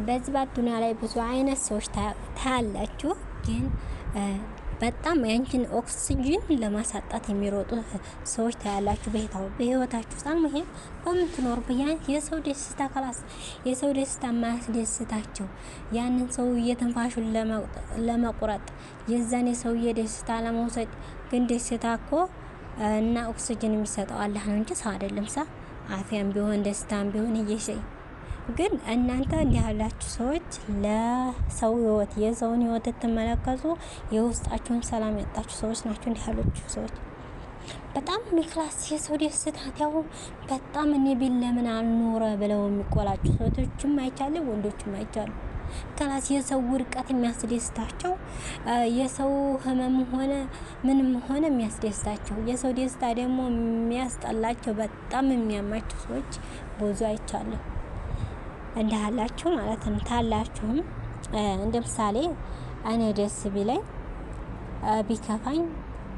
በዚህ በዱንያ ላይ ብዙ አይነት ሰዎች ታያላችሁ። ግን በጣም ያንቺን ኦክሲጅን ለማሳጣት የሚሮጡ ሰዎች ታያላችሁ በህይወታችሁ ውስጥ። ይሄ በምትኖር በያን የሰው ደስታ ካላስ የሰው ደስታ ማያስደስታቸው ያንን ሰው እየተንፋሹን ለመቁረጥ የዛን የሰውዬ ደስታ ለመውሰድ። ግን ደስታ እኮ እና ኦክሲጅን የሚሰጠው አላህ ነው እንጂ ሰው አይደለም። አፊያም ቢሆን ደስታም ቢሆን እየሸይ ግን እናንተ እንዲህ ያላችሁ ሰዎች ለሰው ህይወት የሰውን ህይወት ተመለከቱ። የውስጣችሁን ሰላም ያጣችሁ ሰዎች ናችሁ እንዲህ ያላችሁ ሰዎች። በጣም ሚክላስ የሰው ደስታ ያው በጣም እኔ ቢል ለምን አልኖረ ብለው የሚቆላጩ ሰዎችም አይቻሉ፣ ወንዶችም አይቻሉ። ከላስ የሰው ውርቀት የሚያስደስታቸው የሰው ህመም ሆነ ምንም ሆነ የሚያስደስታቸው፣ የሰው ደስታ ደግሞ የሚያስጠላቸው በጣም የሚያማቸው ሰዎች ብዙ አይቻሉ። እንዳላችሁ ማለት ነው። ታላችሁም እንደ ምሳሌ እኔ ደስ ቢለኝ ቢከፋኝ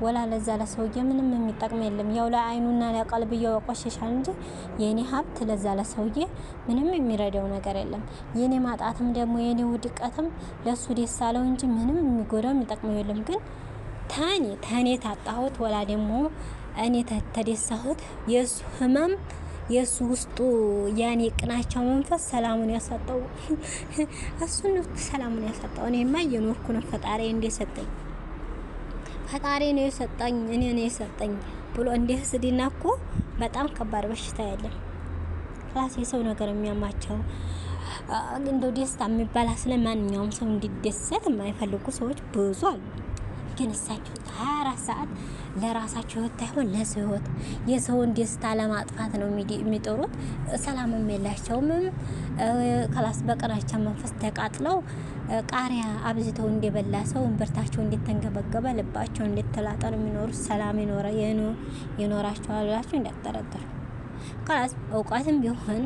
ወላ ለዛ ለሰውዬ ምንም የሚጠቅም የለም። ያው ለአይኑና ለቀልብየው ያቆሽሻል እንጂ የኔ ሀብት ለዛ ለሰውዬ ምንም የሚረዳው ነገር የለም። የኔ ማጣትም ደግሞ የኔ ውድቀትም ለሱ ደስ አለው እንጂ ምንም የሚጎዳው የሚጠቅመው የለም። ግን ታኔ ታጣሁት ወላ ደግሞ እኔ ተደሳሁት የሱ ህመም የሱ ውስጡ ያኔ ቅናቸው መንፈስ ሰላሙን ያሳጣው እሱ ነው። ሰላሙን ያሳጣው እኔማ እየኖርኩ ነው። ፈጣሪ እንደሰጠኝ ፈጣሪ ነው የሰጠኝ እኔ ነው የሰጠኝ ብሎ እንደህስዲና እኮ በጣም ከባድ በሽታ ያለ ክላስ የሰው ነገር የሚያማቸው እንደው ደስታ የሚባል ስለማንኛውም ሰው እንዲደሰት የማይፈልጉ ሰዎች ብዙ አሉ። ግን እሳቸው 24 ሰዓት ለራሳቸው ህይወት አይሆን ለሰው ህይወት የሰውን ደስታ ለማጥፋት ነው የሚጥሩት። ሰላምም የላቸውም። ክላስ በቀናቸው መንፈስ ተቃጥለው ቃሪያ አብዝተው እንደበላ ሰው እንበርታቸው እንደተንገበገበ ልባቸው እንደተላጠ ነው የሚኖሩት። ሰላም ይኖራቸዋል ብላችሁ እንዳትጠረጥሩ። ክላስ እውቀትም ቢሆን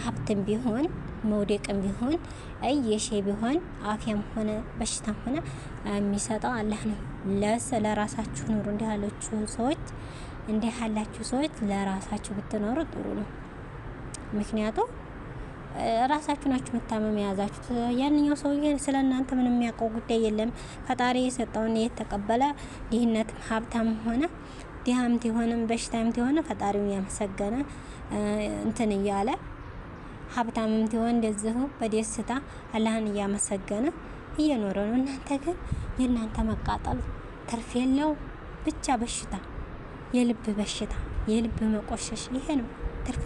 ሀብትም ቢሆን መውደቅም ቢሆን እየሼ ቢሆን አፍያም ሆነ በሽታም ሆነ የሚሰጠው አላህ ነው። ለራሳችሁ ኑሩ። እንዲህ ያላችሁ ሰዎች ለራሳችሁ ብትኖሩ ጥሩ ነው። ምክንያቱም ራሳችሁ ናችሁ መታመም የያዛችሁት። ያንኛው ሰውዬ ስለናንተ ምንም የሚያውቀው ጉዳይ የለም። ፈጣሪ የሰጠውን የተቀበለ ድህነትም ሀብታም ሆነ ድሃምት የሆነም በሽታምት የሆነ ፈጣሪውን ያመሰገነ እንትን እያለ ሀብታምም ትሆን እንደዚሁ በደስታ አላህን እያመሰገነ እየኖረ ነው። እናንተ ግን የእናንተ መቃጠል ትርፍ የለው። ብቻ በሽታ፣ የልብ በሽታ፣ የልብ መቆሸሽ ይሄ ነው ትርፋ።